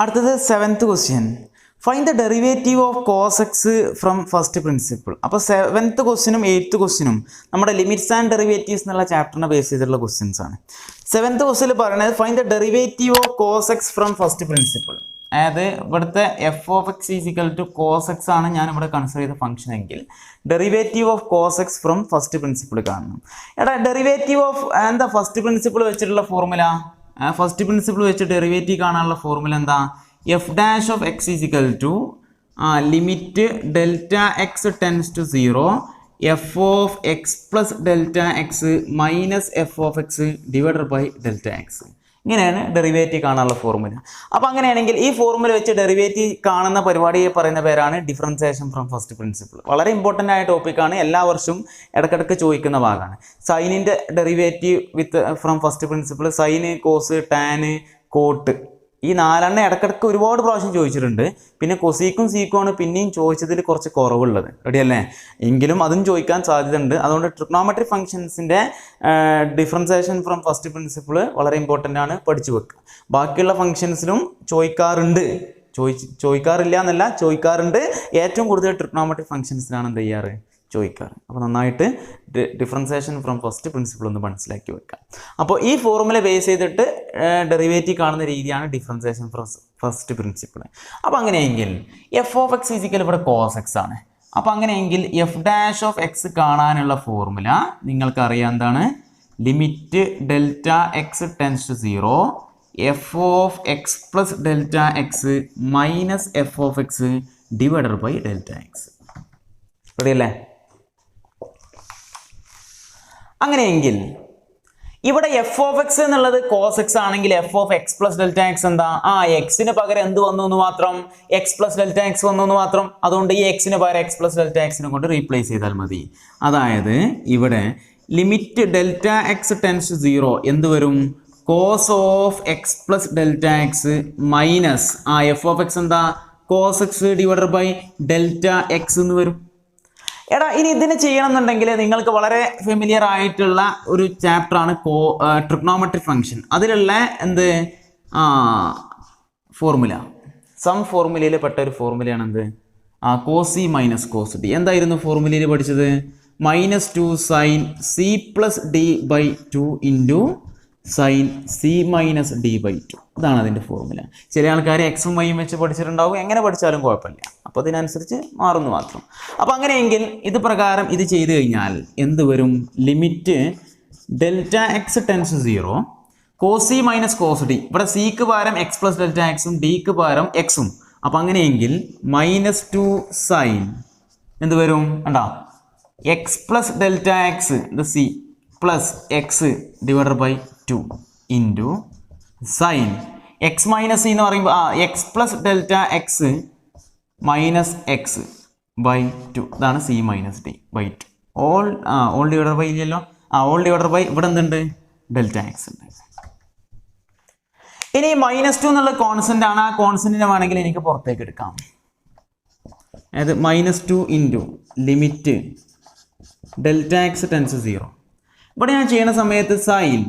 അടുത്തത് 7th question. Find the derivative of cos x from first principle. അപ്പോൾ 7th ക്വസ്റ്റ്യനും 8th ക്വസ്റ്റ്യനും നമ്മുടെ ലിമിറ്റ്സ് ആൻഡ് ഡെറിവേറ്റീവ്സ് എന്നുള്ള ചാപ്റ്ററിനെ ബേസ് ചെയ്തിട്ടുള്ള ക്വസ്റ്റ്യൻസ് ആണ്. 7th ക്വസ്റ്റ്യൻ പറയുന്നത് find the derivative of cos x from first principle. അതായത് ഇവിടുത്തെ f of x is equal to cos x ആണ് ഞാൻ ഇവിടെ കൺസിഡർ ചെയ്ത ഫംഗ്ഷൻ എങ്കിൽ derivative of cos x from first principle കാണണം. എടാ ഡെറിവേറ്റീവ് ഓഫ് എന്താ ഫസ്റ്റ് പ്രിൻസിപ്പിൾ വെച്ചിട്ടുള്ള ഫോർമുല? ഫസ്റ്റ് പ്രിൻസിപ്പിൾ വെച്ച് ഡെറിവേറ്റീവ് കാണാനുള്ള ഫോർമുല എന്താ? F dash of x is equal to limit delta x tends to 0 f of x plus delta x minus f of x divided by delta x. ഇങ്ങനെയാണ് derivative കാണാനുള്ള formula. അപ്പോൾ അങ്ങനെയാണെങ്കിൽ ഈ formula വെച്ച് derivative കാണുന്ന പരിപാടിയെ പറയുന്ന പേരാണ് ഡിഫറൻസിയേഷൻ ഫ്രം ഫസ്റ്റ് പ്രിൻസിപ്പിൾ. വളരെ ഇമ്പോർട്ടൻ്റ് ആയ ടോപ്പിക്കാണ്, എല്ലാ വർഷവും ഇടയ്ക്കിടയ്ക്ക് ചോദിക്കുന്ന ഭാഗമാണ്. സൈനിൻ്റെ derivative with from first principle, sine, cos, tan, cot, ഈ 4 ഇടയ്ക്കിടയ്ക്ക് ഒരുപാട് പ്രാവശ്യം ചോദിച്ചിട്ടുണ്ട്. പിന്നെ കൊസീക്കും സീക്കും ആണ് പിന്നെയും ചോദിച്ചതിൽ കുറച്ച് കുറവുള്ളത്. റെഡിയല്ലേ? എങ്കിലും അതും ചോദിക്കാൻ സാധ്യതയുണ്ട്. അതുകൊണ്ട് ട്രിഗ്നോമെട്രിക് ഫംഗ്ഷൻസിൻ്റെ ഡിഫറൻസിയേഷൻ ഫ്രം ഫസ്റ്റ് പ്രിൻസിപ്പിൾ വളരെ ഇമ്പോർട്ടൻ്റ് ആണ്, പഠിച്ചു വെക്കുക. ബാക്കിയുള്ള ഫംഗ്ഷൻസിലും ചോദിക്കാറില്ല എന്നല്ല, ചോദിക്കാറുണ്ട്. ഏറ്റവും കൂടുതൽ ട്രിഗ്നോമെട്രിക് ഫംഗ്ഷൻസിലാണ് എന്ത് ചെയ്യാറ്? ചോദിക്കാറ്. അപ്പോൾ നന്നായിട്ട് ഡിഫറൻസിയേഷൻ ഫ്രം ഫസ്റ്റ് പ്രിൻസിപ്പിൾ ഒന്ന് മനസ്സിലാക്കി വെക്കാം. അപ്പോൾ ഈ ഫോർമുല ബേസ് ചെയ്തിട്ട് ഡെറിവേറ്റീവ് കാണുന്ന രീതിയാണ് ഡിഫറൻസിയേഷൻ ഫ്രം ഫസ്റ്റ് പ്രിൻസിപ്പിൾ. അപ്പോൾ അങ്ങനെയെങ്കിൽ എഫ് ഓഫ് എക്സ് ഈസിക്കൽ ഇവിടെ കോസ് എക്സ് ആണ്. അപ്പോൾ അങ്ങനെയെങ്കിൽ എഫ് ഡാഷ് ഓഫ് എക്സ് കാണാനുള്ള ഫോർമുല നിങ്ങൾക്കറിയാം എന്താണ്? Limit delta x tends to 0 f of x plus delta x minus f of x divided by delta x. റെഡിയല്ലേ? അങ്ങനെയെങ്കിൽ ഇവിടെ എഫ് ഓഫ് എക്സ് എന്നുള്ളത് കോസ് എക്സ് ആണെങ്കിൽ f of x plus delta x എന്താ? എക്സിന് പകരം എന്ത് വന്നു എന്ന് മാത്രം? എക്സ് പ്ലസ് ഡെൽറ്റ എക്സ് വന്നു എന്ന് മാത്രം. അതുകൊണ്ട് ഈ എക്സിന് പകരം എക്സ് പ്ലസ് ഡെൽറ്റ എക്സിനെ കൊണ്ട് റീപ്ലേസ് ചെയ്താൽ മതി. അതായത് ഇവിടെ limit delta x tends to 0 എന്ത് വരും? Cos of x plus delta x minus f of x എന്താ? Cos x divided by delta x എന്ന് വരും. എടാ ഇനി ഇതിന് ചെയ്യണമെന്നുണ്ടെങ്കിൽ നിങ്ങൾക്ക് വളരെ ഫെമിലിയർ ആയിട്ടുള്ള ഒരു ചാപ്റ്ററാണ് ട്രിഗ്നോമെട്രിക് ഫംഗ്ഷൻ. അതിലുള്ള എന്ത് ഫോർമുല, സം ഫോർമുലയിൽ പെട്ട ഒരു ഫോർമുലയാണ് എന്ത്? Cos C minus cos D. എന്തായിരുന്നു ഫോർമുലയിൽ പഠിച്ചത്? -2 sine C plus D by 2 into sine C minus D by 2. ഇതാണ് അതിൻ്റെ ഫോർമുല. ചില ആൾക്കാർ എക്സും വൈയും വെച്ച് പഠിച്ചിട്ടുണ്ടാവും. എങ്ങനെ പഠിച്ചാലും കുഴപ്പമില്ല. അപ്പോൾ അതിനനുസരിച്ച് മാറുന്നു മാത്രം. അപ്പോൾ അങ്ങനെയെങ്കിൽ ഇത് പ്രകാരം ഇത് ചെയ്ത് കഴിഞ്ഞാൽ എന്ത് വരും? Limit delta x tends 0 cos C minus cos D. ഇവിടെ സിക്ക് പകരം എക്സ് പ്ലസ് ഡെൽറ്റ എക്സും ഡിക്ക് പകരം എക്സും. അപ്പോൾ അങ്ങനെയെങ്കിൽ -2 സൈൻ എന്ത് വരും? കണ്ടാ എക്സ് പ്ലസ് ഡെൽറ്റ എക്സ് ഇത് C plus x divided by 2 into sine x minus C എന്ന് പറയുമ്പോൾ x plus delta x minus x by 2. ഇതാണ് C minus D by 2. All divided by ഇല്ലല്ലോ. ഓൾ ഡിവൈഡഡ് ബൈ ഇവിടെ എന്തുണ്ട്? Delta X ഉണ്ട്. ഇനി -2 എന്നുള്ള കോൺസ്റ്റന്റ് ആണ്. ആ കോൺസ്റ്റന്റിനെ വേണമെങ്കിൽ എനിക്ക് പുറത്തേക്ക് എടുക്കാം. അതായത് -2 into limit delta x tends 0. ഇവിടെ ഞാൻ ചെയ്യുന്ന സമയത്ത് സൈൻ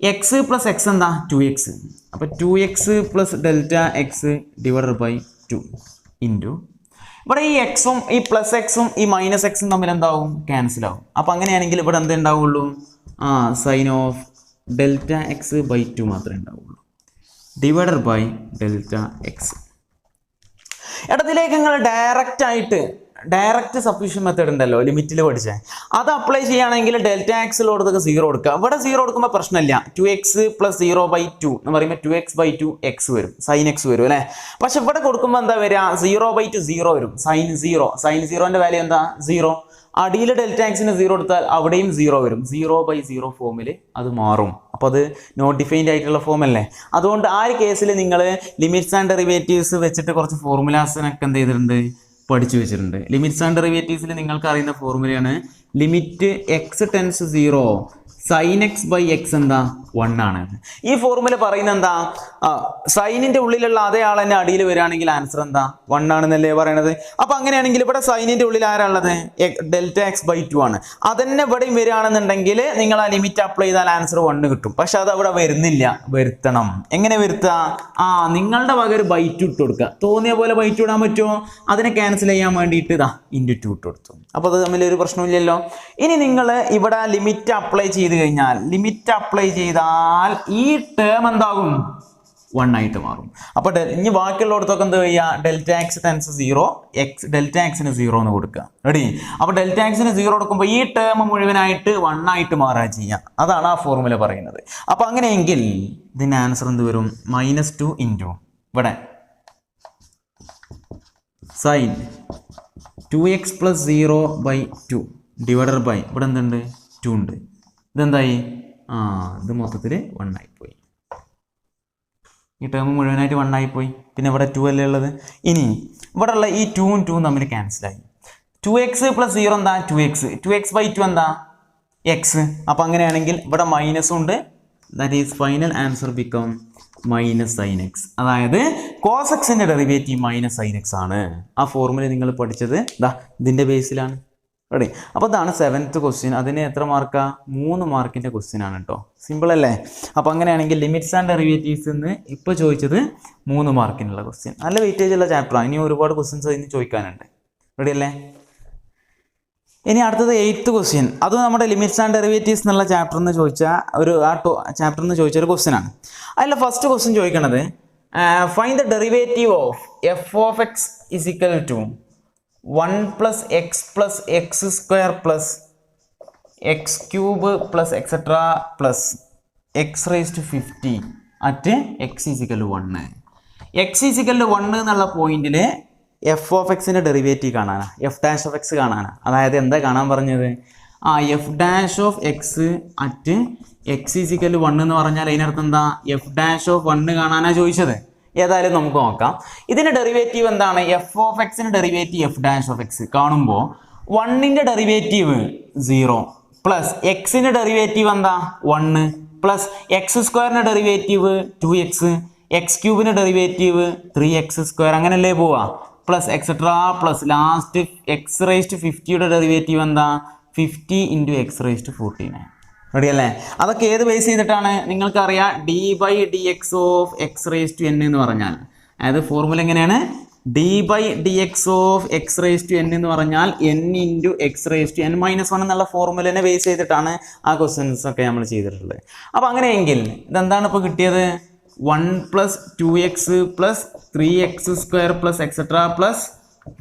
എക്സ് പ്ലസ് എക്സ് എന്താ? 2x. അപ്പോൾ 2x plus delta x divided by 2 into ഇവിടെ ഈ എക്സും ഈ പ്ലസ് എക്സും ഈ മൈനസ് എക്സും തമ്മിൽ എന്താവും? ക്യാൻസൽ ആവും. അപ്പോൾ അങ്ങനെയാണെങ്കിൽ ഇവിടെ എന്ത് ഉണ്ടാവുള്ളൂ? Sine of delta x by 2 മാത്രമേ ഉണ്ടാവുള്ളൂ ഡിവൈഡഡ് ബൈ ഡെൽറ്റ എക്സ്. ഇടത്തിലേക്ക് നിങ്ങൾ ഡയറക്റ്റ് സബ്സ്റ്റിറ്റ്യൂഷൻ മെത്തേഡ് ഉണ്ടല്ലോ, ലിമിറ്റിൽ പഠിച്ചേ, അത് അപ്ലൈ ചെയ്യുകയാണെങ്കിൽ ഡെൽറ്റ എക്സിലോടത്തൊക്കെ 0 കൊടുക്കുക. ഇവിടെ 0 കൊടുക്കുമ്പോൾ പ്രശ്നമില്ല. 2x പ്ലസ് 0 ബൈ 2 എന്ന് പറയുമ്പോൾ 2x ബൈ 2 എക്സ് വരും, സൈൻ എക്സ് വരും അല്ലേ. പക്ഷെ ഇവിടെ കൊടുക്കുമ്പോൾ എന്താ വരിക? 0 ബൈ 2 0 വരും, സൈൻ 0. സൈൻ 0ൻ്റെ വാല്യൂ എന്താ? 0. അടിയിൽ ഡെൽറ്റ എക്സിന് 0 എടുത്താൽ അവിടെയും 0 വരും. 0 ബൈ 0 ഫോമിൽ അത് മാറും. അപ്പോൾ അത് നോട്ട് ഡിഫൈൻഡ് ആയിട്ടുള്ള ഫോം അല്ലേ. അതുകൊണ്ട് ആ ഒരു കേസിൽ നിങ്ങൾ ലിമിറ്റ്സ് ആൻഡ് ഡെറിവേറ്റീവ്സ് വെച്ചിട്ട് കുറച്ച് ഫോർമുലാസിനൊക്കെ എന്ത് ചെയ്തിട്ടുണ്ട്? പഠിച്ചു വെച്ചിട്ടുണ്ട്. ലിമിറ്റ്സ് ആൻഡ് ഡെറിവേറ്റീവ്സിൽ നിങ്ങൾക്ക് അറിയുന്ന ഫോർമുലയാണ് limit x tends 0 sine x by x എന്താ 1 ആണ്. ഈ ഫോർമുല പറയുന്നത് എന്താ, സൈനിന്റെ ഉള്ളിലുള്ള അതേ ആൾ തന്നെ അടിയിൽ വരികയാണെങ്കിൽ ആൻസർ എന്താ 1 ആണെന്നല്ലേ പറയണത്. അപ്പൊ അങ്ങനെയാണെങ്കിൽ ഇവിടെ സൈനിന്റെ ഉള്ളിൽ ആരാളുള്ളത്, ഡെൽറ്റ എക്സ് ബൈ 2 ആണ്. അതന്നെ ഇവിടെയും വരികയാണെന്നുണ്ടെങ്കിൽ നിങ്ങൾ ആ ലിമിറ്റ് അപ്ലൈ ചെയ്താൽ ആൻസർ 1 കിട്ടും. പക്ഷെ അത് അവിടെ വരുന്നില്ല, വരുത്തണം. എങ്ങനെ വരുത്തുക, നിങ്ങളുടെ വക ഒരു ബൈ 2 ഇട്ട് കൊടുക്കുക. തോന്നിയ പോലെ ബൈ 2 ഇടാൻ പറ്റുമോ, അതിനെ ക്യാൻസൽ ചെയ്യാൻ വേണ്ടിയിട്ട് ഇതാ ഇൻറ്റു 2 ഇട്ട് കൊടുത്തു. അപ്പോൾ അത് തമ്മിൽ ഒരു പ്രശ്നമില്ലല്ലോ. ഇനി നിങ്ങൾ ഇവിടെ ലിമിറ്റ് അപ്ലൈ ചെയ്ത് കഴിഞ്ഞാൽ, ലിമിറ്റ് അപ്ലൈ ചെയ്താൽ ഈ ടേം എന്താകും, 1 ആയിട്ട് മാറും. അപ്പോൾ ഇനി ബാക്കിയുള്ളിടത്തൊക്കെ എന്ത് ചെയ്യുക, ഡെൽറ്റ എക്സ് ടെൻസ് 0, ഡെൽറ്റ എക്സിന് 0 എന്ന് കൊടുക്കുക. റെഡി. അപ്പോൾ ഡെൽറ്റ എക്സിന് 0 കൊടുക്കുമ്പോൾ ഈ ടേം മുഴുവനായിട്ട് 1 ആയിട്ട് മാറുക ചെയ്യുക. അതാണ് ആ ഫോർമുല പറയുന്നത്. അപ്പോൾ അങ്ങനെയെങ്കിൽ ഇതിൻ്റെ ആൻസർ എന്ത് വരും, -2 ഇൻറ്റു ഇവിടെ സൈൻ 2x + 0/2 ഡിവൈഡർ ബൈ ഇവിടെ എന്തുണ്ട്, 2 ഉണ്ട്. ഇതെന്തായി, ഇത് മൊത്തത്തിൽ 1 ആയിപ്പോയി. ഈ ടേം മുഴുവനായിട്ട് 1 ആയിപ്പോയി. പിന്നെ ഇവിടെ 2 അല്ലേ ഉള്ളത്. ഇനി ഇവിടെ ഉള്ള ഈ 2ഉം 2ഉം തമ്മിൽ ക്യാൻസലായി. 2x + 0 എന്താ, 2x/2 എന്താ, x. അപ്പം അങ്ങനെയാണെങ്കിൽ ഇവിടെ മൈനസും ഉണ്ട്. That is final answer become -sin x. അതായത് cos x-ന്റെ ഡെറിവേറ്റീവ് -sin x ആണ്. ആ ഫോർമുല നിങ്ങൾ പഠിച്ചത് ഇതിൻ്റെ ബേസിലാണ്. റെഡി. അപ്പോൾ ഇതാണ് 7th ക്വസ്റ്റ്യൻ. അതിന് എത്ര മാർക്കാ, 3 മാർക്കിൻ്റെ ക്വസ്റ്റ്യൻ ആണ് കേട്ടോ. സിമ്പിൾ അല്ലേ. അപ്പോൾ അങ്ങനെയാണെങ്കിൽ ലിമിറ്റ്സ് ആൻഡ് ഡെറിവേറ്റീവ്സ് എന്ന് ഇപ്പോൾ ചോദിച്ചത് 3 മാർക്കിനുള്ള ക്വസ്റ്റ്യൻ. നല്ല വെയിറ്റേജ് ഉള്ള ചാപ്റ്ററാണ്. ഇനി ഒരുപാട് ക്വസ്റ്റ്യൻസ് അതിന് ചോദിക്കാനുണ്ട്. റെഡി അല്ലേ. ഇനി അടുത്തത് 8th ക്വസ്റ്റ്യൻ. അത് നമ്മുടെ ലിമിറ്റ്സ് ആൻഡ് ഡെറിവേറ്റീവ്സ് എന്നുള്ള ചാപ്റ്ററിൽ നിന്ന് ചോദിച്ച ചാപ്റ്ററിൽ നിന്ന് ചോദിച്ച ഒരു ക്വസ്റ്റ്യൻ ആണ്. അതിൽ ഫസ്റ്റ് ക്വസ്റ്റ്യൻ ചോദിക്കണത്, find the derivative of f of x is equal to 1 + x + x² + x³ + etc. + x⁻50 at x is equal to 1. x is equal to 1 എന്നുള്ള പോയിന്റിൽ എഫ് ഓഫ് എക്സിൻ്റെ ഡെറിവേറ്റീവ് കാണാനാണ്, എഫ് ഡാഷ് ഓഫ് എക്സ് കാണാനാണ്. അതായത് എന്താ കാണാൻ പറഞ്ഞത്, f dash of x at x is equal to 1 എന്ന് പറഞ്ഞാൽ അതിനർത്ഥം എന്താ, എഫ് ഡാഷ് ഓഫ് 1 കാണാനാണ് ചോദിച്ചത്. ഏതായാലും നമുക്ക് നോക്കാം. ഇതിൻ്റെ ഡെറിവേറ്റീവ് എന്താണ്, എഫ് ഓഫ് എക്സിൻ്റെ derivative F dash of X കാണുമ്പോൾ 1ൻ്റെ ഡെറിവേറ്റീവ് 0 പ്ലസ് എക്സിൻ്റെ ഡെറിവേറ്റീവ് എന്താ 1 plus x² derivative 2x, x³ derivative 3x², അങ്ങനല്ലേ പോവാ, plus et cetera plus last x⁻50 derivative എന്താ 50 × x⁻49. റെഡി അല്ലേ. അതൊക്കെ ഏത് ബേസ് ചെയ്തിട്ടാണ്, നിങ്ങൾക്കറിയാം d/dx ഓഫ് x⁻n എന്ന് പറഞ്ഞാൽ, അതായത് ഫോർമുല എങ്ങനെയാണ്, d/dx ഓഫ് x⁻n എന്ന് പറഞ്ഞാൽ n × x⁻n-1 എന്നുള്ള ഫോർമുലേനെ ബേസ് ചെയ്തിട്ടാണ് ആ ക്വസ്റ്റ്യൻസ് ഒക്കെ നമ്മൾ ചെയ്തിട്ടുള്ളത്. അപ്പോൾ അങ്ങനെയെങ്കിൽ ഇതെന്താണ് ഇപ്പോൾ കിട്ടിയത്, 1 + 2x + 3x² + etc. +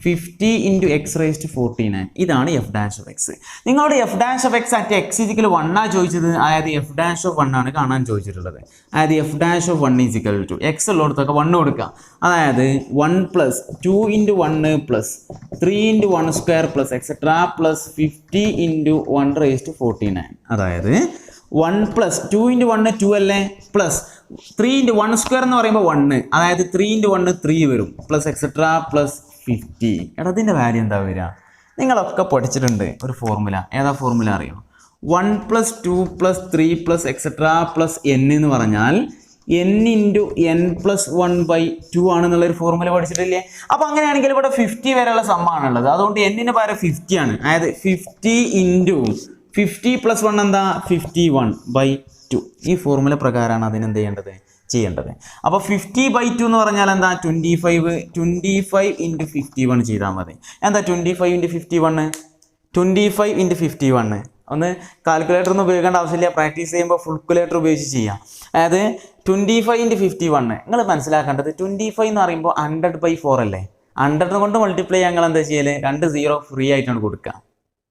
50 × x⁻49. ഇതാണ് എഫ് ഡാഷ് ഓഫ് എക്സ്. നിങ്ങളുടെ F dash of x at X equal 1 ആണ് ചോദിച്ചത്. അതായത് എഫ് ഡാഷ് ഓഫ് 1 ആണ് കാണാൻ ചോദിച്ചിട്ടുള്ളത്. അതായത് f dash of 1 equal to x ഉള്ളിടത്തൊക്കെ 1 കൊടുക്കുക. അതായത് 1 + 2 × 1 + 3 × 1² + etc. + 50 × 1⁻49. അതായത് 1 + 2 × 1 2 അല്ലേ, പ്ലസ് 3 × 1² എന്ന് പറയുമ്പോൾ 1, അതായത് 3 × 1 3 വരും, പ്ലസ് എക്സെട്ര + 50. എടാ ഇതിൻ്റെ വാല്യൂ എന്താ വരിക, നിങ്ങളൊക്കെ പഠിച്ചിട്ടുണ്ട് ഒരു ഫോർമുല. ഏതാ ഫോർമുല അറിയോ, 1 + 2 + 3 + etc. + n എന്ന് പറഞ്ഞാൽ n × n + 1/2 ആണെന്നുള്ളൊരു ഫോർമുല പഠിച്ചിട്ടില്ലേ. അപ്പോൾ അങ്ങനെയാണെങ്കിൽ ഇവിടെ 50 വരെയുള്ള സമ്മാണുള്ളത്. അതുകൊണ്ട് n-ന് പകരം 50 ആണ്. അതായത് 50 × 50 + 1 എന്താ 51/2. ഈ ഫോർമുല പ്രകാരമാണ് അതിനെന്ത് ചെയ്യേണ്ടത്. അപ്പോൾ 50/2 എന്ന് പറഞ്ഞാൽ എന്താ 25 × 51 ചെയ്താൽ മതി. എന്താ 25 × 51, 25 × 51 ഒന്ന് കാൽക്കുലേറ്റർ ഒന്നും ഉപയോഗിക്കേണ്ട ആവശ്യമില്ല. പ്രാക്ടീസ് ചെയ്യുമ്പോൾ ഫുൾക്കുലേറ്റർ ഉപയോഗിച്ച് ചെയ്യാം. അതായത് 25 × 51 നിങ്ങൾ മനസ്സിലാക്കേണ്ടത്, 25 എന്ന് പറയുമ്പോൾ 100/4 അല്ലേ. 100 കൊണ്ട് മൾട്ടിപ്ലൈ ചെയ്യാൻ നിങ്ങൾ എന്താ ചെയ്യല്, 2 0 ഫ്രീ ആയിട്ടാണ് കൊടുക്കുക.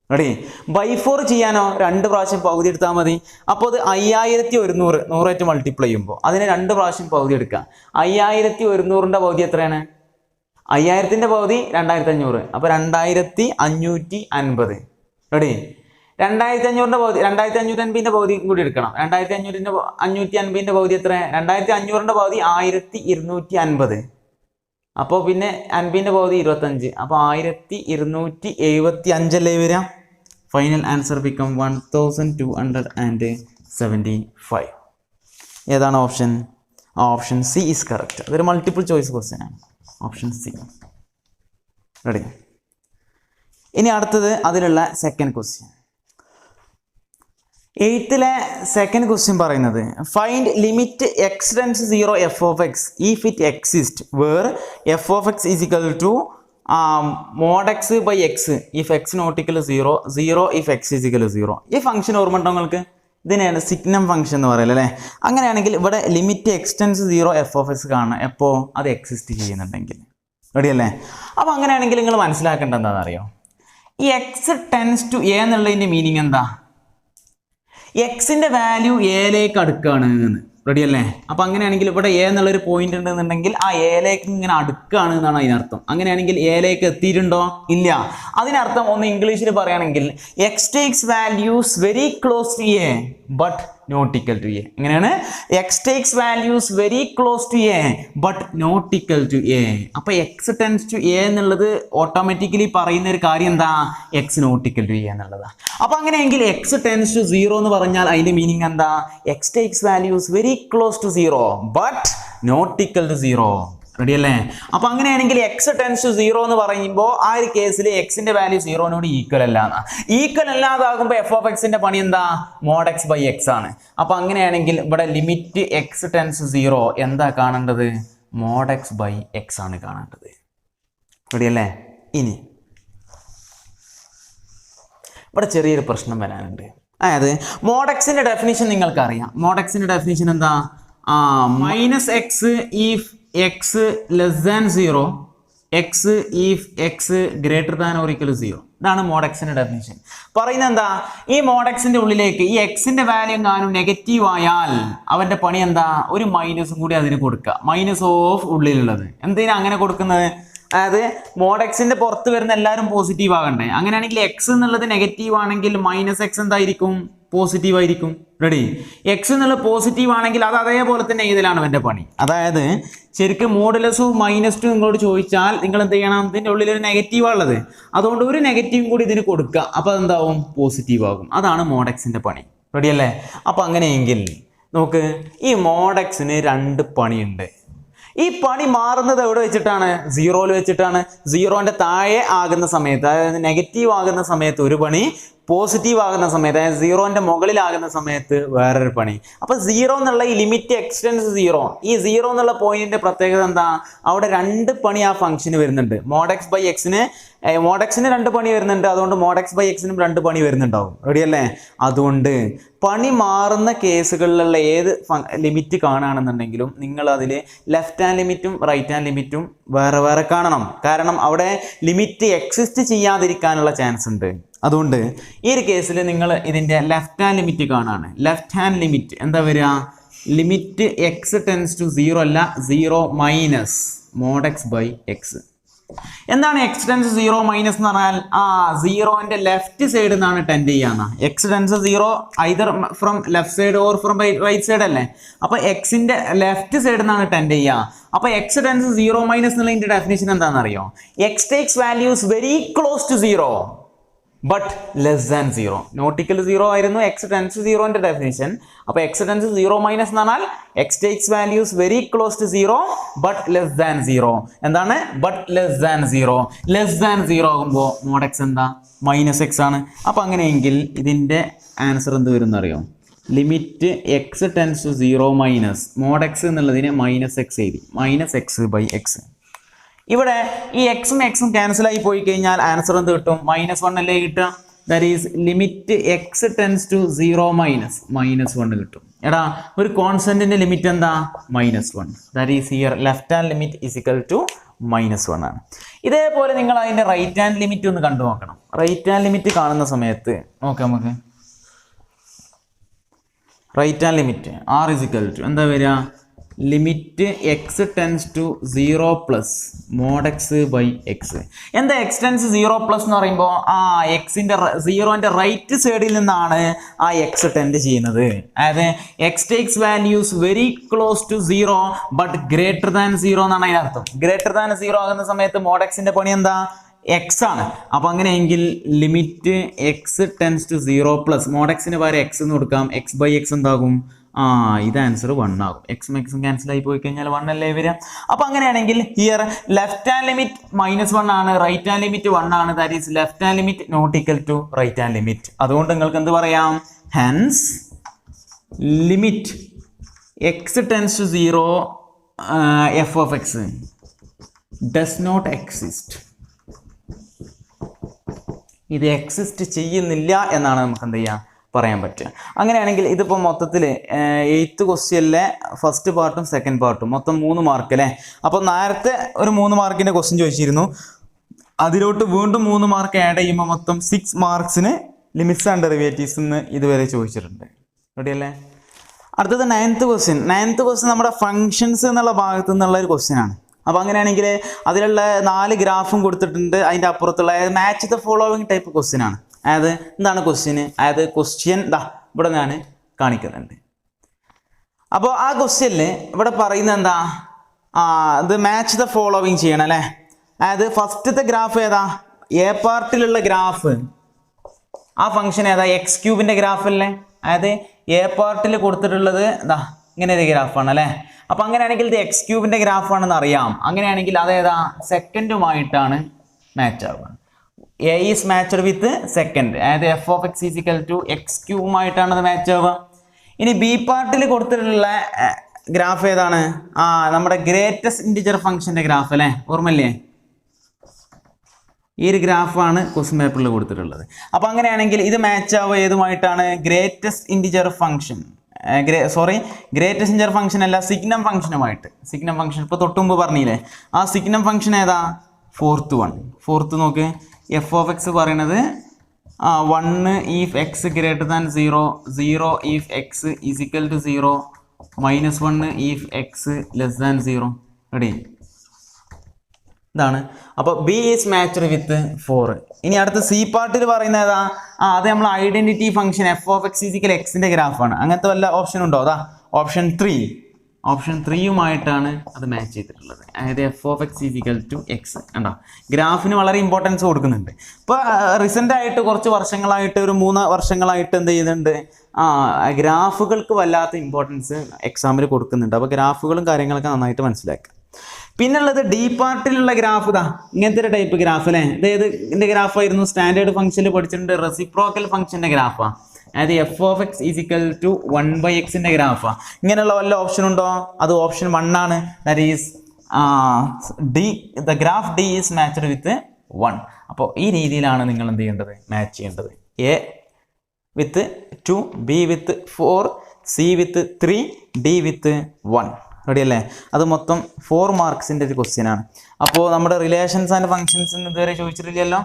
റെഡി. /4 ചെയ്യാനോ 2 പ്രാവശ്യം പകുതി എടുത്താൽ മതി. അപ്പോൾ അത് 5100 100 മൾട്ടിപ്ലൈ ചെയ്യുമ്പോൾ അതിന് 2 പ്രാവശ്യം പകുതി എടുക്കുക. 5100ൻ്റെ പകുതി എത്രയാണ്, 5000ൻ്റെ പകുതി 2500, അപ്പോൾ 2550. റെഡി. 2500ൻ്റെ പകുതി 2550ൻ്റെ പകുതി കൂടി എടുക്കണം. 2550ൻ്റെ പകുതി എത്ര, 2500ൻ്റെ പകുതി 1250. അപ്പോൾ പിന്നെ 50ൻ്റെ പകുതി 25, അപ്പോൾ 1275 അല്ലേ വരിക. Final answer become 1275. 75. ഏതാണ് option? Option C is correct. അതൊരു മൾട്ടിപ്പിൾ ചോയ്സ് ക്വസ്റ്റ്യൻ ആണ്. Option C. റെഡി? ഇനി അടുത്തത് അതിലുള്ള second question. 8th second question പറയുന്നത് find limit x tends 0 f of x if it exist where f of x is equal to mod x by x if x not equal to 0, 0 if x is equal to 0. ഈ function ഓർമ്മ ഉണ്ടോ നിങ്ങൾക്ക്? ഇതിനെയാണ് signum function എന്ന് പറയുന്നത് അല്ലേ? അങ്ങനെയാണെങ്കിൽ ഇവിടെ limit x tends 0 f of x കാണാം എപ്പോൾ അത് എക്സിസ്റ്റ് ചെയ്യുന്നുണ്ടെങ്കിൽ. റെഡിയല്ലേ? അപ്പോൾ അങ്ങനെയാണെങ്കിൽ നിങ്ങൾ മനസ്സിലാക്കേണ്ടത് എന്താണെന്നറിയോ? ഈ എക്സ് ടെൻസ് ടു എ എന്നുള്ളതിൻ്റെ മീനിങ് എന്താ? എക്സിൻ്റെ വാല്യൂ എയിലേക്ക് അടുക്കുകയാണ് എന്ന്. റെഡിയല്ലേ? അപ്പം അങ്ങനെയാണെങ്കിൽ ഇവിടെ എ എന്നുള്ളൊരു പോയിന്റ് ഉണ്ടെന്നുണ്ടെങ്കിൽ ആ എയിലേക്ക് ഇങ്ങനെ അടുക്കുകയാണ് എന്നാണ് അതിനർത്ഥം. അങ്ങനെയാണെങ്കിൽ എയിലേക്ക് എത്തിയിട്ടുണ്ടോ? ഇല്ല. അതിനർത്ഥം ഒന്ന് ഇംഗ്ലീഷിൽ പറയുകയാണെങ്കിൽ x takes values very close to a but not equal to a. എങ്ങനെയാണ്? X takes values very close to a but not equal to a. അപ്പോൾ എക്സ് ടെൻസ് ടു എ എന്നുള്ളത് ഓട്ടോമാറ്റിക്കലി പറയുന്ന ഒരു കാര്യം എന്താ? X not equal to a എന്നുള്ളതാണ്. അപ്പോൾ അങ്ങനെയെങ്കിൽ എക്സ് ടെൻസ് ടു 0 എന്ന് പറഞ്ഞാൽ അതിൻ്റെ മീനിങ് എന്താ? X takes values very close to 0 but not equal to 0. റെഡിയല്ലേ? അപ്പോൾ അങ്ങനെയാണെങ്കിൽ എക്സ് ടെൻസ് ടു 0 എന്ന് പറയുമ്പോൾ ആ ഒരു കേസിൽ എക്സിന്റെ വാല്യൂ 0നോട് ഈക്വൽ അല്ല. ഈക്വൽ അല്ലാതാകുമ്പോൾ എഫ് ഓഫ് എക്സിന്റെ പണി എന്താ? മോഡ് എക്സ് ബൈ എക്സ് ആണ്. അപ്പോൾ അങ്ങനെയാണെങ്കിൽ ഇവിടെ ലിമിറ്റ് എക്സ് ടെൻസ് 0 എന്താ കാണേണ്ടത്? മോഡ് എക്സ് ബൈ എക്സ് ആണ് കാണേണ്ടത്. റെഡിയല്ലേ? ഇനി ഇവിടെ ചെറിയൊരു പ്രശ്നം വരാനുണ്ട്. അതായത് മോഡ് എക്സിന്റെ ഡെഫിനിഷൻ നിങ്ങൾക്കറിയാം. മോഡ് എക്സിന്റെ ഡെഫിനിഷൻ എന്താ? Minus x if x less than 0, x if x greater than or equal to 0. ഇതാണ് മോഡ് എക്സിന്റെ ഡെഫിനിഷൻ. പറയുന്നത് എന്താ? ഈ മോഡ് എക്സിന്റെ ഉള്ളിലേക്ക് ഈ എക്സിന്റെ വാല്യൂ എങ്ങാനും നെഗറ്റീവ് ആയാൽ അവന്റെ പണി എന്താ? ഒരു മൈനസും കൂടി അതിന് കൊടുക്കുക. മൈനസ് ഓഫ് ഉള്ളിലുള്ളത്. എന്തിനാ അങ്ങനെ കൊടുക്കുന്നത്? അതായത് മോഡ് എക്സിന്റെ പുറത്ത് വരുന്ന എല്ലാവരും പോസിറ്റീവ് ആകണ്ടേ? അങ്ങനെയാണെങ്കിൽ എക്സ് എന്നുള്ളത് നെഗറ്റീവ് ആണെങ്കിൽ മൈനസ് എക്സ് എന്തായിരിക്കും? പോസിറ്റീവ് ആയിരിക്കും. റെഡി? എക്സ് എന്നുള്ളത് പോസിറ്റീവ് ആണെങ്കിൽ അത് അതേപോലെ തന്നെ ഇതിലാണ് അവൻ്റെ പണി. അതായത് ശരിക്കും മോഡുലസ് -2 നിങ്ങളോട് ചോദിച്ചാൽ നിങ്ങൾ എന്ത് ചെയ്യണം? ഇതിൻ്റെ ഉള്ളിൽ ഒരു നെഗറ്റീവ് ഉള്ളത്, അതുകൊണ്ട് ഒരു നെഗറ്റീവും കൂടി ഇതിന് കൊടുക്കുക. അപ്പോൾ അതെന്താവും? പോസിറ്റീവ് ആകും. അതാണ് മോഡ് എക്സിൻ്റെ പണി. റെഡിയല്ലേ? അപ്പോൾ അങ്ങനെയെങ്കിൽ നോക്ക്, ഈ മോഡ് എക്സിന് 2 പണിയുണ്ട്. ഈ പണി മാറുന്നത് എവിടെ വെച്ചിട്ടാണ്? 0-ൽ വെച്ചിട്ടാണ്. 0ന്റെ താഴെ ആകുന്ന സമയത്ത്, അതായത് നെഗറ്റീവ് ആകുന്ന സമയത്ത് ഒരു പണി, പോസിറ്റീവ് ആകുന്ന സമയത്ത്, അതായത് 0ന്റെ മുകളിലാകുന്ന സമയത്ത് വേറൊരു പണി. അപ്പോൾ 0 എന്നുള്ള ഈ ലിമിറ്റ് എക്സ്റ്റെൻസ് 0, ഈ 0 എന്നുള്ള പോയിന്റിന്റെ പ്രത്യേകത എന്താ? അവിടെ 2 പണി ആ ഫംഗ്ഷന് വരുന്നുണ്ട്. മോഡ് എക്സ് ബൈ എക്സിന്, മോഡ് എക്സിന് 2 പണി വരുന്നുണ്ട്, അതുകൊണ്ട് മോഡ് എക്സ് ബൈ എക്സിനും 2 പണി വരുന്നുണ്ടാവും. റെഡിയല്ലേ? അതുകൊണ്ട് പണി മാറുന്ന കേസുകളിലുള്ള ഏത് ലിമിറ്റ് കാണുകയാണെന്നുണ്ടെങ്കിലും നിങ്ങൾ അതിൽ ലെഫ്റ്റ് ഹാൻഡ് ലിമിറ്റും റൈറ്റ് ഹാൻഡ് ലിമിറ്റും വേറെ വേറെ കാണണം. കാരണം അവിടെ ലിമിറ്റ് എക്സിസ്റ്റ് ചെയ്യാതിരിക്കാനുള്ള ചാൻസ് ഉണ്ട്. അതുകൊണ്ട് ഈ ഒരു കേസിൽ നിങ്ങൾ ഇതിൻ്റെ ലെഫ്റ്റ് ഹാൻഡ് ലിമിറ്റ് കാണാണ്. ലെഫ്റ്റ് ഹാൻഡ് ലിമിറ്റ് എന്താ വരിക? ലിമിറ്റ് എക്സ് ടെൻസ് ടു 0 അല്ല, 0 minus mod x by x. എന്താണ് എക്സ് ടെൻസ് 0 മൈനസ് എന്ന് പറഞ്ഞാൽ? 0ന്റെ ലെഫ്റ്റ് സൈഡിൽ നിന്നാണ് ടെൻഡ് ചെയ്യാന്ന്. X tends 0 either from left side or from right side അല്ലേ? അപ്പോൾ എക്സിന്റെ ലെഫ്റ്റ് സൈഡിൽ നിന്നാണ് ടെൻഡ് ചെയ്യുക. അപ്പോൾ എക്സ് ടെൻസ് 0 മൈനസ് എന്നുള്ളതിന്റെ ഡെഫിനിഷൻ എന്താണെന്നറിയോ? X takes values very close to 0 but less than 0. Not equal to 0 ആയിരുന്നു എക്സ് ടെൻസ് 0ന്റെ ഡെഫിനിഷൻ. അപ്പോൾ എക്സ് ടെൻസ് 0 മൈനസ് എന്ന് പറഞ്ഞാൽ x takes values very close to 0 but less than 0. എന്താണ്? But less than 0. Less than 0 ആകുമ്പോൾ mod x എന്താ? Minus x ആണ്. അപ്പോൾ അങ്ങനെയെങ്കിൽ ഇതിൻ്റെ ആൻസർ എന്ത് വരും എന്നറിയോ? Limit x tends to 0 minus mod x എന്നുള്ളതിനെ മൈനസ് എക്സ് എഴുതി, മൈനസ് എക്സ് ബൈ എക്സ്. ഇവിടെ ഈ എക്സും എക്സും ക്യാൻസൽ ആയി പോയി കഴിഞ്ഞാൽ ആൻസർ എന്ത് കിട്ടും? -1 അല്ലേ കിട്ടുക? That is limit x tends to 0 minus -1 കിട്ടും. എടാ, ഒരു കോൺസ്റ്റന്റിന്റെ ലിമിറ്റ് എന്താ? -1. That is here left hand limit is equal to -1 ആണ്. ഇതേപോലെ നിങ്ങൾ അതിന്റെ റൈറ്റ് ഹാൻഡ് ലിമിറ്റ് ഒന്ന് കണ്ടു നോക്കണം. റൈറ്റ് ഹാൻഡ് ലിമിറ്റ് കാണുന്ന സമയത്ത് നോക്കാം നമുക്ക്. Right hand limit r is equal to എന്താ വരിക? Limit x tends to 0 plus mod x by x. എന്താ എക്സ് ടെൻസ് 0 പ്ലസ് എന്ന് പറയുമ്പോൾ എക്സിൻ്റെ 0ന്റെ റൈറ്റ് സൈഡിൽ നിന്നാണ് ആ എക്സ് ടെൻഡ് ചെയ്യുന്നത്. അതായത് x takes values very close to 0 but greater than 0 എന്നാണ് അതിനർത്ഥം. ഗ്രേറ്റർ ദാൻ 0 ആകുന്ന സമയത്ത് മോഡ് എക്സിന്റെ പണി എന്താ? എക്സ് ആണ്. അപ്പോൾ അങ്ങനെയെങ്കിൽ limit x tends to 0 plus mod എക്സിന് പകരം എക്സ് എന്ന് കൊടുക്കാം. എക്സ് ബൈ എക്സ് എന്താകും? ഇത് ആൻസർ 1 ആകും. എക്സും എക്സും ക്യാൻസൽ ആയി പോയി കഴിഞ്ഞാൽ 1 അല്ലേ വരിക. അപ്പോൾ അങ്ങനെയാണെങ്കിൽ ഹിയർ ലെഫ്റ്റ് ഹാൻഡ് ലിമിറ്റ് -1 ആണ്, റൈറ്റ് ഹാൻഡ് ലിമിറ്റ് 1 ആണ്. That is left hand limit not equal to right hand limit. അതുകൊണ്ട് നിങ്ങൾക്ക് എന്ത് പറയാം? Hence limit x tends to 0 f of x does not exist. ഇത് എക്സിസ്റ്റ് ചെയ്യുന്നില്ല എന്നാണ് നമുക്ക് എന്ത് ചെയ്യാം പറയാൻ പറ്റുക. അങ്ങനെയാണെങ്കിൽ ഇതിപ്പോൾ മൊത്തത്തിൽ 8th ക്വസ്റ്റ്യനിലെ ഫസ്റ്റ് പാർട്ടും സെക്കൻഡ് പാർട്ടും മൊത്തം 3 മാർക്ക് അല്ലേ. അപ്പോൾ നേരത്തെ ഒരു 3 മാർക്കിൻ്റെ ക്വസ്റ്റ്യൻ ചോദിച്ചിരുന്നു. അതിലോട്ട് വീണ്ടും 3 മാർക്ക് ആഡ് ചെയ്യുമ്പോൾ മൊത്തം 6 മാർക്സിന് ലിമിറ്റ്സ് ആൻഡ് ഡെറിവേറ്റീവ്സ് എന്ന് ഇതുവരെ ചോദിച്ചിട്ടുണ്ട്. റെഡിയല്ലേ? അടുത്തത് 9th ക്വസ്റ്റ്യൻ. 9th ക്വസ്റ്റ്യൻ നമ്മുടെ ഫങ്ഷൻസ് എന്നുള്ള ഭാഗത്തു നിന്നുള്ള ഒരു ക്വസ്റ്റ്യൻ ആണ്. അപ്പോൾ അങ്ങനെയാണെങ്കിൽ അതിലുള്ള 4 ഗ്രാഫും കൊടുത്തിട്ടുണ്ട്. അതിൻ്റെ അപ്പുറത്തുള്ള match the following type question ആണ്. അതായത് എന്താണ് ക്വസ്റ്റ്യൻ? അതായത് ക്വസ്റ്റ്യൻ ഇവിടെ ഞാൻ കാണിക്കുന്നുണ്ട്. അപ്പോൾ ആ ക്വസ്റ്റ്യനിൽ ഇവിടെ പറയുന്നത് എന്താ? ഇത് മാച്ച് ദ ഫോളോവിങ് ചെയ്യണം അല്ലേ. അതായത് ഫസ്റ്റത്തെ ഗ്രാഫ് ഏതാ? എ പാർട്ടിലുള്ള ഗ്രാഫ്. ആ ഫംഗ്ഷൻ ഏതാ? എക്സ് ക്യൂബിൻ്റെ ഗ്രാഫ് അല്ലേ. അതായത് എ പാർട്ടിൽ കൊടുത്തിട്ടുള്ളത് ഇങ്ങനെ ഒരു ഗ്രാഫാണ് അല്ലേ. അപ്പോൾ അങ്ങനെയാണെങ്കിൽ ഇത് എക്സ് ക്യൂബിൻ്റെ ഗ്രാഫാണെന്ന് അറിയാം. അങ്ങനെയാണെങ്കിൽ അതേതാ? സെക്കൻഡുമായിട്ടാണ് മാച്ച് ആവുക. A is matched with second. അതായത് f of x is equal to x ക്യൂബുമായിട്ടാണ് അത് മാച്ച് ആവുക. ഇനി ബി പാർട്ടിൽ കൊടുത്തിട്ടുള്ള ഗ്രാഫ് ഏതാണ്? നമ്മുടെ ഗ്രേറ്റസ്റ്റ് ഇൻറ്റിജർ ഫംഗ്ഷൻ്റെ ഗ്രാഫ് അല്ലേ. ഓർമ്മല്ലേ? ഈ ഒരു ഗ്രാഫാണ് ക്വസ്റ്റ്യൻ പേപ്പറിൽ കൊടുത്തിട്ടുള്ളത്. അപ്പോൾ അങ്ങനെയാണെങ്കിൽ ഇത് മാച്ച് ആവുക ഏതുമായിട്ടാണ്? Greatest integer function greatest integer function അല്ല, സിഗ്നം ഫംഗ്ഷനുമായിട്ട്. സിഗ്നം ഫംഗ്ഷൻ ഇപ്പോൾ തൊട്ടുമുമ്പ് പറഞ്ഞില്ലേ, ആ സിഗ്നം ഫംഗ്ഷൻ ഏതാ? ഫോർത്ത് നോക്ക്. എഫ് ഓഫ് എക്സ് പറയണത് 1 if x greater than 0, 0 if x is equal to 0, -1 if x less than 0. Ready? ഇതാണ്. അപ്പോൾ ബി ഈസ് മാച്ച്ഡ് വിത്ത് 4. ഇനി അടുത്ത സി പാർട്ടിൽ പറയുന്നത് ഏതാ? അത് നമ്മൾ identity function F of x is equal എക്സിൻ്റെ ഗ്രാഫാണ്. അങ്ങനത്തെ വല്ല ഓപ്ഷൻ ഉണ്ടോ? ഓപ്ഷൻ 3യുമായിട്ടാണ് അത് മാച്ച് ചെയ്തിട്ടുള്ളത്. അതായത് f of x is equal to x. കണ്ടോ? ഗ്രാഫിന് വളരെ ഇമ്പോർട്ടൻസ് കൊടുക്കുന്നുണ്ട്. ഇപ്പോൾ റീസെൻ്റായിട്ട് കുറച്ച് വർഷങ്ങളായിട്ട് ഒരു 3 വർഷങ്ങളായിട്ട് എന്ത് ചെയ്യുന്നുണ്ട്? ഗ്രാഫുകൾക്ക് വല്ലാത്ത ഇമ്പോർട്ടൻസ് എക്സാമിൽ കൊടുക്കുന്നുണ്ട്. അപ്പോൾ ഗ്രാഫുകളും കാര്യങ്ങളൊക്കെ നന്നായിട്ട് മനസ്സിലാക്കുക. പിന്നുള്ളത് ഡി പാർട്ടിലുള്ള ഗ്രാഫ് ഇങ്ങനത്തെ ഒരു ടൈപ്പ് ഗ്രാഫ് അല്ലേ. ഇതിൻ്റെ ഗ്രാഫായിരുന്നു സ്റ്റാൻഡേർഡ് ഫംഗ്ഷനിൽ പഠിച്ചിട്ടുണ്ട്. റെസിപ്രോക്കൽ ഫംഗ്ഷൻ്റെ ഗ്രാഫാണ്. അതായത് f of x is equal to 1/xൻ്റെ ഗ്രാഫാണ്. ഇങ്ങനെയുള്ള വല്ല ഓപ്ഷൻ ഉണ്ടോ? അത് ഓപ്ഷൻ 1 ആണ്. That is D. The graph D is matched with 1. അപ്പോൾ ഈ രീതിയിലാണ് നിങ്ങൾ എന്ത് ചെയ്യേണ്ടത്? മാച്ച് ചെയ്യേണ്ടത്. A with 2, B with 4, C with 3, D with 1. Ready അല്ലേ? അത് മൊത്തം 4 മാർക്സിൻ്റെ ഒരു ക്വസ്റ്റ്യൻ ആണ്. അപ്പോൾ നമ്മുടെ റിലേഷൻസ് ആൻഡ് ഫങ്ഷൻസ് ഇതുവരെ ചോദിച്ചിട്ടില്ലല്ലോ.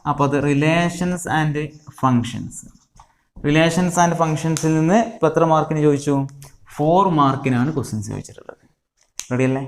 അപ്പോൾ അത് റിലേഷൻസ് ആൻഡ് ഫങ്ഷൻസിൽ നിന്ന് ഇപ്പോൾ എത്ര മാർക്കിന് ചോദിച്ചു? 4 മാർക്കിനാണ് ക്വസ്റ്റ്യൻസ് ചോദിച്ചിട്ടുള്ളത്. റെഡി അല്ലേ?